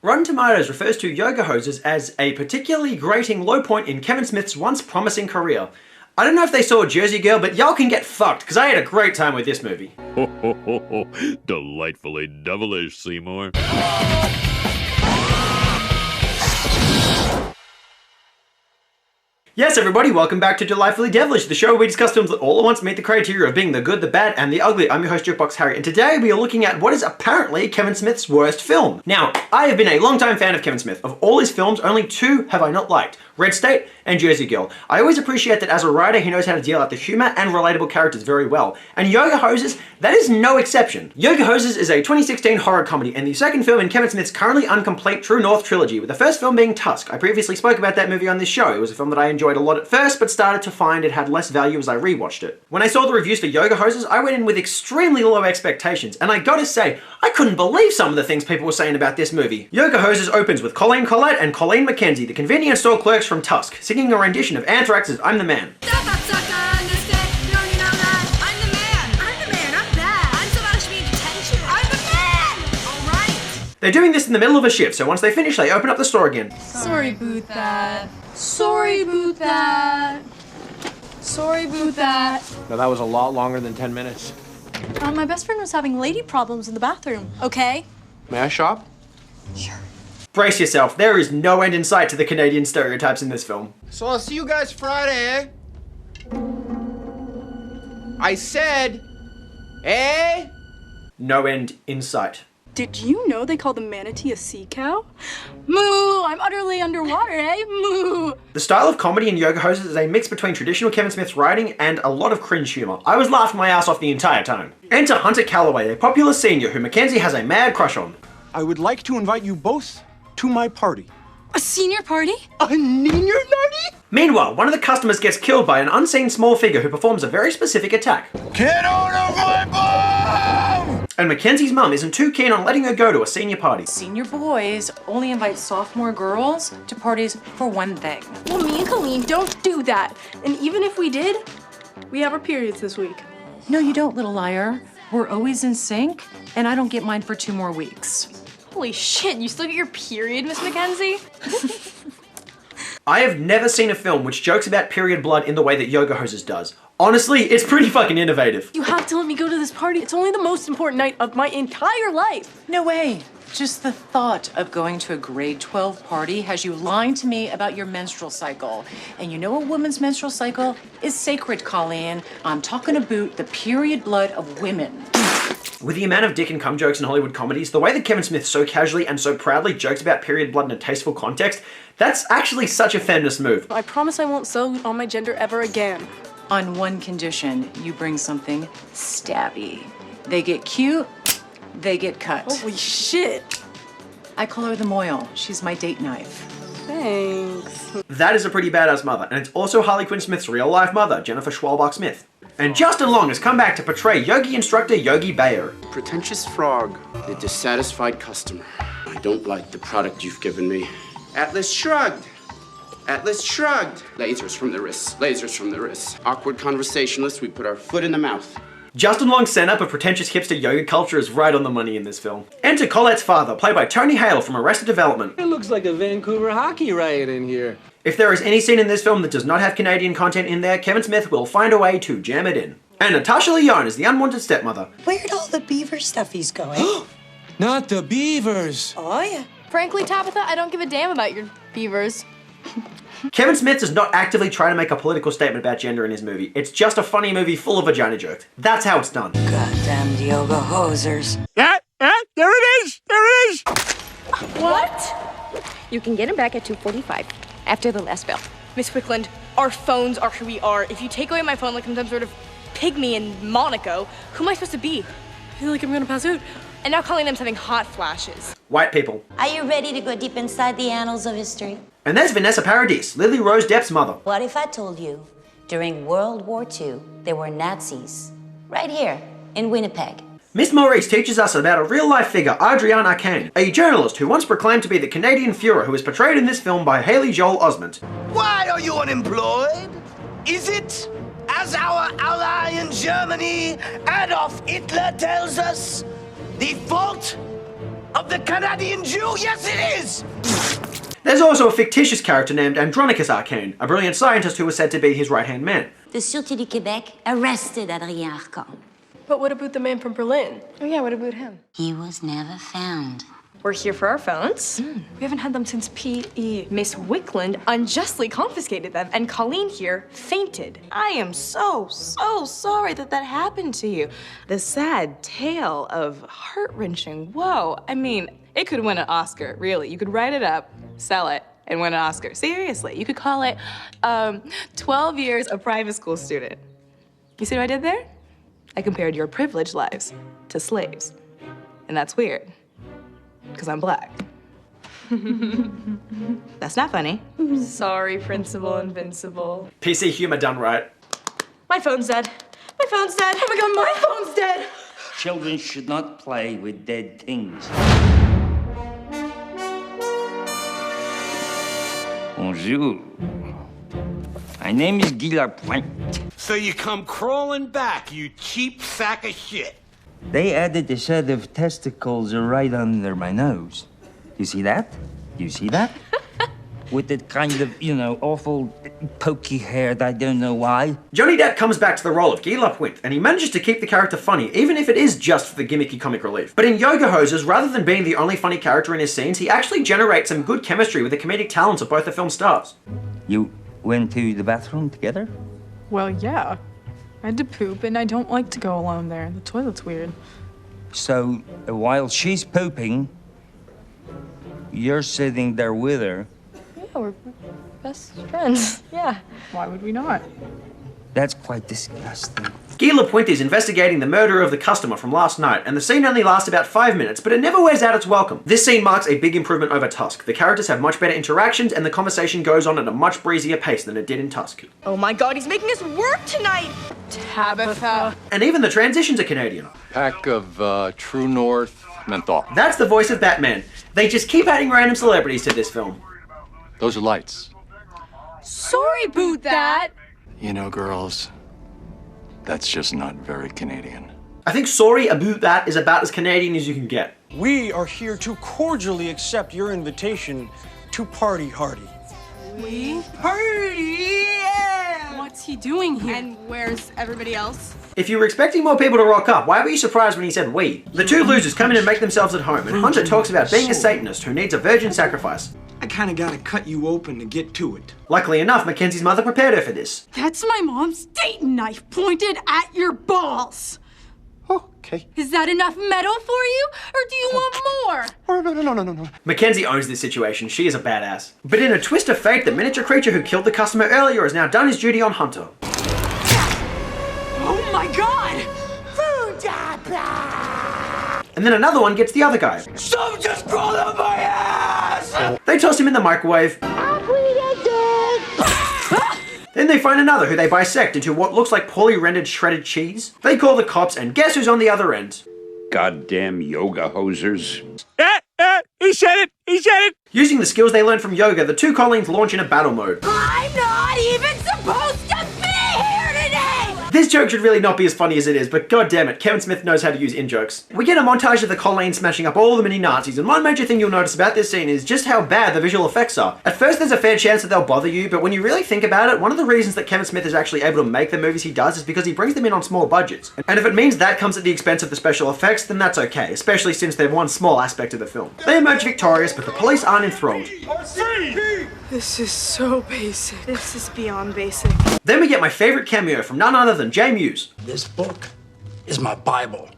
Rotten Tomatoes refers to yoga hoses as a particularly grating low point in Kevin Smith's once promising career. I don't know if they saw Jersey Girl, but y'all can get fucked, because I had a great time with this movie. Ho ho ho ho, delightfully devilish, Seymour. Yes, everybody, welcome back to Delightfully Devilish, the show where we discuss films that all at once meet the criteria of being the good, the bad, and the ugly. I'm your host, Jukebox Harry, and today we are looking at what is apparently Kevin Smith's worst film. Now, I have been a long-time fan of Kevin Smith. Of all his films, only two have I not liked: Red State and Jersey Girl. I always appreciate that as a writer, he knows how to deal out the humor and relatable characters very well. And Yoga Hoses, that is no exception. Yoga Hoses is a 2016 horror comedy and the second film in Kevin Smith's currently incomplete True North trilogy, with the first film being Tusk. I previously spoke about that movie on this show. It was a film that I enjoyed a lot at first, but started to find it had less value as I rewatched it. When I saw the reviews for Yoga Hoses, I went in with extremely low expectations, and I gotta say, I couldn't believe some of the things people were saying about this movie. Yoga Hoses opens with Colleen Collette and Colleen McKenzie, the convenience store clerks from Tusk, singing a rendition of Anthrax's I'm the Man. They're doing this in the middle of a shift, so once they finish, they open up the store again. Sorry about that. Sorry about that. Sorry about that. No, that was a lot longer than 10 minutes. My best friend was having lady problems in the bathroom, okay? May I shop? Sure. Brace yourself, there is no end in sight to the Canadian stereotypes in this film. So I'll see you guys Friday, eh? I said, eh? No end in sight. Did you know they call the manatee a sea cow? Moo! I'm utterly underwater, eh? Moo! The style of comedy in Yoga Hoses is a mix between traditional Kevin Smith's writing and a lot of cringe humor. I was laughing my ass off the entire time. Enter Hunter Calloway, a popular senior who Mackenzie has a mad crush on. I would like to invite you both to my party. A senior party? A senior party? Meanwhile, one of the customers gets killed by an unseen small figure who performs a very specific attack. Get out of my bomb! And Mackenzie's mum isn't too keen on letting her go to a senior party. Senior boys only invite sophomore girls to parties for one thing. Well, me and Colleen don't do that. And even if we did, we have our periods this week. No, you don't, little liar. We're always in sync, and I don't get mine for 2 more weeks. Holy shit, you still get your period, Miss Mackenzie? I have never seen a film which jokes about period blood in the way that Yoga Hoses does. Honestly, it's pretty fucking innovative. You have to let me go to this party. It's only the most important night of my entire life. No way. Just the thought of going to a grade 12 party has you lying to me about your menstrual cycle. And you know a woman's menstrual cycle is sacred, Colleen. I'm talking about the period blood of women. With the amount of dick and cum jokes in Hollywood comedies, the way that Kevin Smith so casually and so proudly jokes about period blood in a tasteful context, that's actually such a feminist move. I promise I won't sell on my gender ever again. On one condition, you bring something stabby. They get cute, they get cut. Holy shit. I call her the Moyle. She's my date knife. Thanks. That is a pretty badass mother, and it's also Harley Quinn Smith's real-life mother, Jennifer Schwalbach Smith. And Justin Long has come back to portray yogi instructor Yogi Bayer. Pretentious frog, the dissatisfied customer. I don't like the product you've given me. Atlas shrugged. Atlas shrugged. Lasers from the wrists. Lasers from the wrists. Awkward conversationalists, we put our foot in the mouth. Justin Long's setup of pretentious hipster yoga culture is right on the money in this film. Enter Colette's father, played by Tony Hale from Arrested Development. It looks like a Vancouver hockey riot in here. If there is any scene in this film that does not have Canadian content in there, Kevin Smith will find a way to jam it in. And Natasha Lyonne is the unwanted stepmother. Where'd all the beaver stuffies going? Not the beavers. Oh, yeah. Frankly, Tabitha, I don't give a damn about your beavers. Kevin Smith does not actively try to make a political statement about gender in his movie. It's just a funny movie full of vagina jokes. That's how it's done. Goddamn yoga hosers. There it is! There it is! What? You can get him back at 2:45 after the last bell. Miss Wickland, our phones are who we are. If you take away my phone like I'm some sort of pygmy in Monaco, who am I supposed to be? I feel like I'm gonna pass out. And now Colleen M's having hot flashes. White people. Are you ready to go deep inside the annals of history? And there's Vanessa Paradis, Lily Rose Depp's mother. What if I told you during World War II there were Nazis right here in Winnipeg? Miss Maurice teaches us about a real-life figure, Adrienne Arcane, a journalist who once proclaimed to be the Canadian Führer who is portrayed in this film by Haley Joel Osment. Why are you unemployed? Is it, as our ally in Germany, Adolf Hitler tells us, the fault of the Canadian Jew? Yes, it is! There's also a fictitious character named Andronicus Arcane, a brilliant scientist who was said to be his right-hand man. The Sûreté du Québec arrested Adrien Arcand. But what about the man from Berlin? Oh yeah, what about him? He was never found. We're here for our phones. We haven't had them since P.E. Miss Wickland unjustly confiscated them, and Colleen here fainted. I am so sorry that happened to you. The sad tale of heart-wrenching woe. I mean, it could win an Oscar, really. You could write it up, sell it, and win an Oscar. Seriously, you could call it 12 years a private school student. You see what I did there? I compared your privileged lives to slaves. And that's weird, because I'm black. That's not funny. Sorry, Principal Invincible. PC humor done right. My phone's dead. My phone's dead. Oh my god, my phone's dead. Children should not play with dead things. Bonjour. My name is Guy Lapointe. So you come crawling back, you cheap sack of shit. They added a set of testicles right under my nose. You see that? You see that? With that kind of, awful pokey hair that I don't know why. Johnny Depp comes back to the role of Guy Lapointe, and he manages to keep the character funny, even if it is just for the gimmicky comic relief. But in Yoga Hosers, rather than being the only funny character in his scenes, he actually generates some good chemistry with the comedic talents of both the film stars. You went to the bathroom together? Well, yeah. I had to poop, and I don't like to go alone there. The toilet's weird. So, while she's pooping, you're sitting there with her. Yeah, we're best friends. Yeah. Why would we not? That's quite disgusting. Guy Lapointe is investigating the murder of the customer from last night, and the scene only lasts about 5 minutes, but it never wears out its welcome. This scene marks a big improvement over Tusk. The characters have much better interactions, and the conversation goes on at a much breezier pace than it did in Tusk. Oh my god, he's making us work tonight! Tabitha. And even the transitions are Canadian. Pack of True North menthol. That's the voice of Batman. They just keep adding random celebrities to this film. Those are lights. Sorry about that! You know, girls, that's just not very Canadian. I think sorry about that is about as Canadian as you can get. We are here to cordially accept your invitation to Party Hardy. We party! Yeah. What's he doing here? And where's everybody else? If you were expecting more people to rock up, why were you surprised when he said we? The two losers come in and make themselves at home, and Hunter talks about being a Satanist who needs a virgin sacrifice. I kinda gotta cut you open to get to it. Luckily enough, Mackenzie's mother prepared her for this. That's my mom's Dayton knife pointed at your balls. Okay. Is that enough metal for you, or do you want more? No. Mackenzie owns this situation. She is a badass. But in a twist of fate, the miniature creature who killed the customer earlier has now done his duty on Hunter. Oh my god! And then another one gets the other guy. Some just crawled up my ass! They toss him in the microwave. Then they find another who they bisect into what looks like poorly rendered shredded cheese. They call the cops, and guess who's on the other end? Goddamn yoga hosers. He said it! Using the skills they learned from yoga, the two Colleens launch in a battle mode. I'm not even supposed to be here today! This joke should really not be as funny as it is, but god damn it, Kevin Smith knows how to use in-jokes. We get a montage of the Colleen smashing up all the mini-Nazis, and one major thing you'll notice about this scene is just how bad the visual effects are. At first there's a fair chance that they'll bother you, but when you really think about it, one of the reasons that Kevin Smith is actually able to make the movies he does is because he brings them in on small budgets. And if it means that comes at the expense of the special effects, then that's okay, especially since they're one small aspect of the film. They emerge victorious, but the police aren't enthralled. This is so basic. This is beyond basic. Then we get my favorite cameo from none other than Jay Muse. This book is my Bible,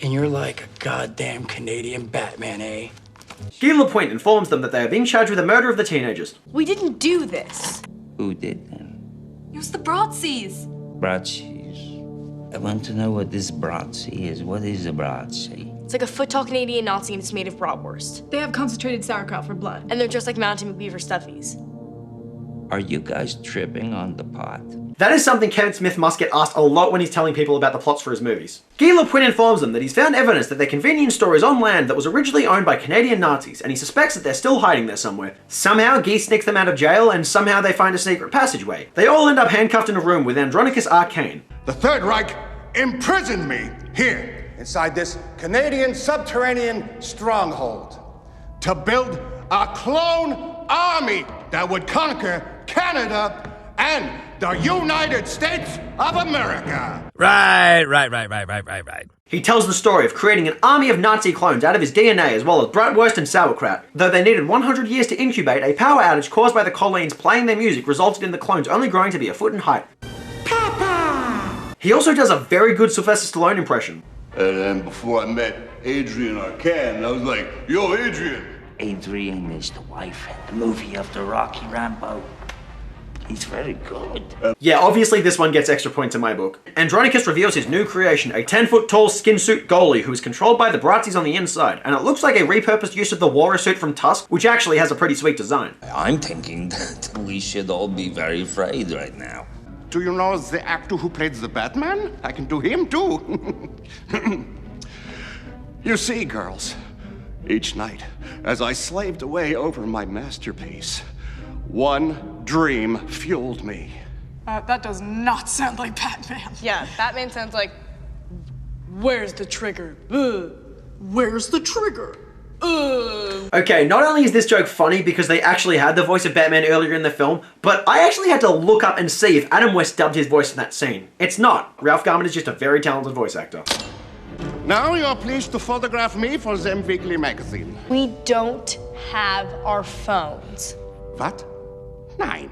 and you're like a goddamn Canadian Batman, eh? Guy Lapointe informs them that they are being charged with the murder of the teenagers. We didn't do this. Who did then? It was the Broadseas. Broadseas. I want to know what this Broadsea is. What is a Broadsea? It's like a foot-tall Canadian Nazi and it's made of bratwurst. They have concentrated sauerkraut for blood. And they're just like Mountain McBeaver stuffies. Are you guys tripping on the pot? That is something Kevin Smith must get asked a lot when he's telling people about the plots for his movies. Guy Lapointe informs them that he's found evidence that their convenience store is on land that was originally owned by Canadian Nazis, and he suspects that they're still hiding there somewhere. Somehow, Guy sneaks them out of jail, and somehow they find a secret passageway. They all end up handcuffed in a room with Andronicus Arcane. The Third Reich imprisoned me here inside this Canadian subterranean stronghold to build a clone army that would conquer Canada and the United States of America. Right. He tells the story of creating an army of Nazi clones out of his DNA as well as bratwurst and sauerkraut. Though they needed 100 years to incubate, a power outage caused by the colonies playing their music resulted in the clones only growing to be a foot in height. Papa! He also does a very good Sylvester Stallone impression. And then before I met Adrian Arcand, I was like, yo, Adrian. Adrian is the wife in the movie of the Rocky Rambo. He's very good. Yeah, obviously this one gets extra points in my book. Andronicus reveals his new creation, a 10-foot-tall skin-suit goalie who is controlled by the Brazzies on the inside, and it looks like a repurposed use of the walrus suit from Tusk, which actually has a pretty sweet design. I'm thinking that we should all be very afraid right now. Do you know the actor who played the Batman? I can do him too. You see, girls, each night as I slaved away over my masterpiece, one dream fueled me. That does not sound like Batman. Yeah, Batman sounds like, where's the trigger? Where's the trigger? Okay, not only is this joke funny because they actually had the voice of Batman earlier in the film, but I actually had to look up and see if Adam West dubbed his voice in that scene. It's not. Ralph Garman is just a very talented voice actor. Now you are pleased to photograph me for Them Weekly magazine. We don't have our phones. What? Nine.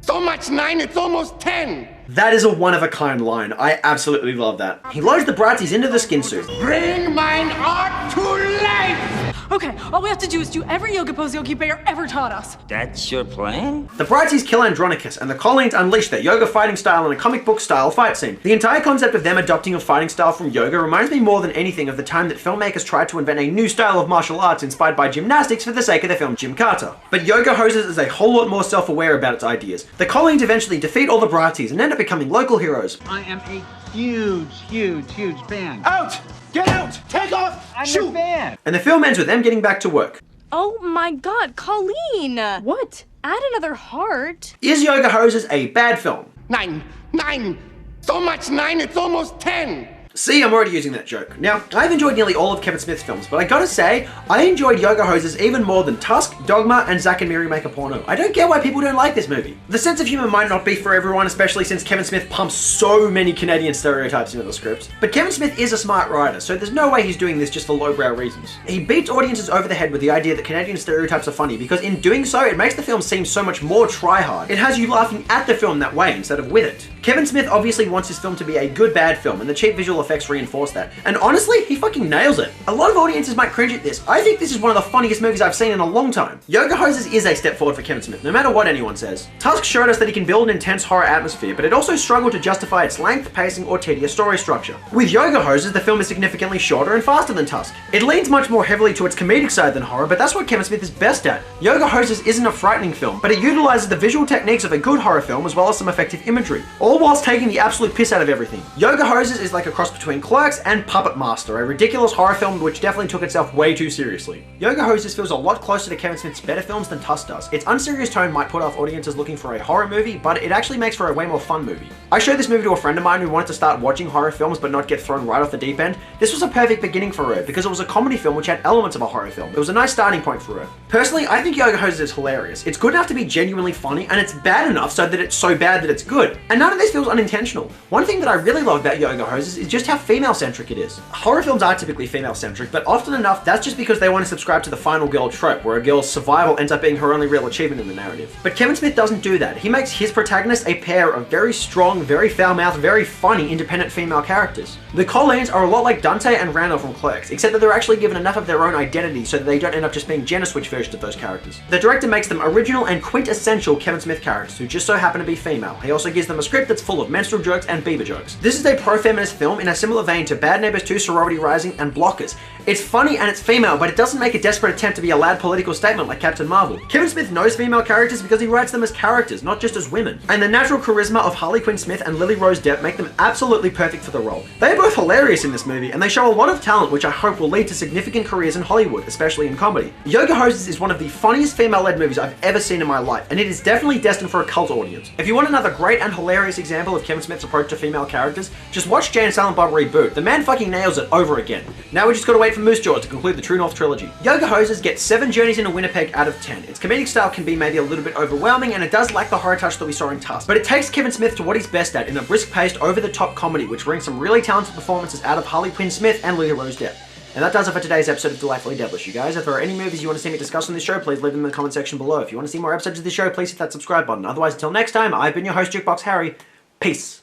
So much 9, it's almost 10. That is a one-of-a-kind line. I absolutely love that. He loads the Brazzies into the skin suit. Bring mine art to life! Okay, all we have to do is do every yoga pose Yogi Bear ever taught us. That's your plan? The Brazzies kill Andronicus, and the colonies unleash their yoga fighting style in a comic book style fight scene. The entire concept of them adopting a fighting style from yoga reminds me more than anything of the time that filmmakers tried to invent a new style of martial arts inspired by gymnastics for the sake of the film Jim Carter. But Yoga Hosers is a whole lot more self-aware about its ideas. The colonies eventually defeat all the Brazzies and end up becoming local heroes. I am a huge fan. Out! Get out! Take off! I'm Shoot! a fan. And the film ends with them getting back to work. Oh my god, Colleen! What? Add another heart. Is Yoga Hosers a bad film? 9. So much 9, it's almost 10. See, I'm already using that joke. Now, I've enjoyed nearly all of Kevin Smith's films, but I gotta say, I enjoyed Yoga Hosers even more than Tusk, Dogma, and Zack and Miri Make a Porno. I don't get why people don't like this movie. The sense of humor might not be for everyone, especially since Kevin Smith pumps so many Canadian stereotypes into the script. But Kevin Smith is a smart writer, so there's no way he's doing this just for lowbrow reasons. He beats audiences over the head with the idea that Canadian stereotypes are funny, because in doing so, it makes the film seem so much more try-hard. It has you laughing at the film that way instead of with it. Kevin Smith obviously wants his film to be a good bad film, and the cheap visual effects reinforce that. And honestly, he fucking nails it. A lot of audiences might cringe at this. I think this is one of the funniest movies I've seen in a long time. Yoga Hosers is a step forward for Kevin Smith, no matter what anyone says. Tusk showed us that he can build an intense horror atmosphere, but it also struggled to justify its length, pacing, or tedious story structure. With Yoga Hosers, the film is significantly shorter and faster than Tusk. It leans much more heavily to its comedic side than horror, but that's what Kevin Smith is best at. Yoga Hosers isn't a frightening film, but it utilizes the visual techniques of a good horror film as well as some effective imagery, all whilst taking the absolute piss out of everything. Yoga Hosers is like a cross between Clerks and Puppet Master, a ridiculous horror film which definitely took itself way too seriously. Yoga Hosers feels a lot closer to Kevin Smith's better films than Tusk does. Its unserious tone might put off audiences looking for a horror movie, but it actually makes for a way more fun movie. I showed this movie to a friend of mine who wanted to start watching horror films but not get thrown right off the deep end. This was a perfect beginning for her because it was a comedy film which had elements of a horror film. It was a nice starting point for her. Personally, I think Yoga Hosers is hilarious. It's good enough to be genuinely funny, and it's bad enough so that it's so bad that it's good. And none of this feels unintentional. One thing that I really love about Yoga Hosers is just how female-centric it is. Horror films are typically female-centric, but often enough, that's just because they want to subscribe to the final girl trope, where a girl's survival ends up being her only real achievement in the narrative. But Kevin Smith doesn't do that. He makes his protagonist a pair of very strong, very foul-mouthed, very funny, independent female characters. The Colleens are a lot like Dante and Randall from Clerks, except that they're actually given enough of their own identity so that they don't end up just being gender switch versions of those characters. The director makes them original and quintessential Kevin Smith characters who just so happen to be female. He also gives them a script that's full of menstrual jokes and beaver jokes. This is a pro-feminist film in a similar vein to Bad Neighbors 2, Sorority Rising, and Blockers. It's funny and it's female, but it doesn't make a desperate attempt to be a loud political statement like Captain Marvel. Kevin Smith knows female characters because he writes them as characters, not just as women. And the natural charisma of Harley Quinn Smith and Lily Rose Depp make them absolutely perfect for the role. They are both hilarious in this movie, and they show a lot of talent which I hope will lead to significant careers in Hollywood, especially in comedy. Yoga Hosers is one of the funniest female-led movies I've ever seen in my life, and it is definitely destined for a cult audience. If you want another great and hilarious example of Kevin Smith's approach to female characters? Just watch Jay and Silent Bob Reboot. The man fucking nails it over again. Now we just gotta wait for Moose Jaw to conclude the True North trilogy. Yoga Hosers gets 7 journeys into Winnipeg out of 10. Its comedic style can be maybe a little bit overwhelming, and it does lack the horror touch that we saw in Tusk. But it takes Kevin Smith to what he's best at in a brisk-paced, over-the-top comedy, which brings some really talented performances out of Harley Quinn Smith and Lily Rose Depp. And that does it for today's episode of Delightfully Devilish, you guys. If there are any movies you want to see me discuss on this show, please leave them in the comment section below. If you want to see more episodes of this show, please hit that subscribe button. Otherwise, until next time, I've been your host, Jukebox Harry. Peace.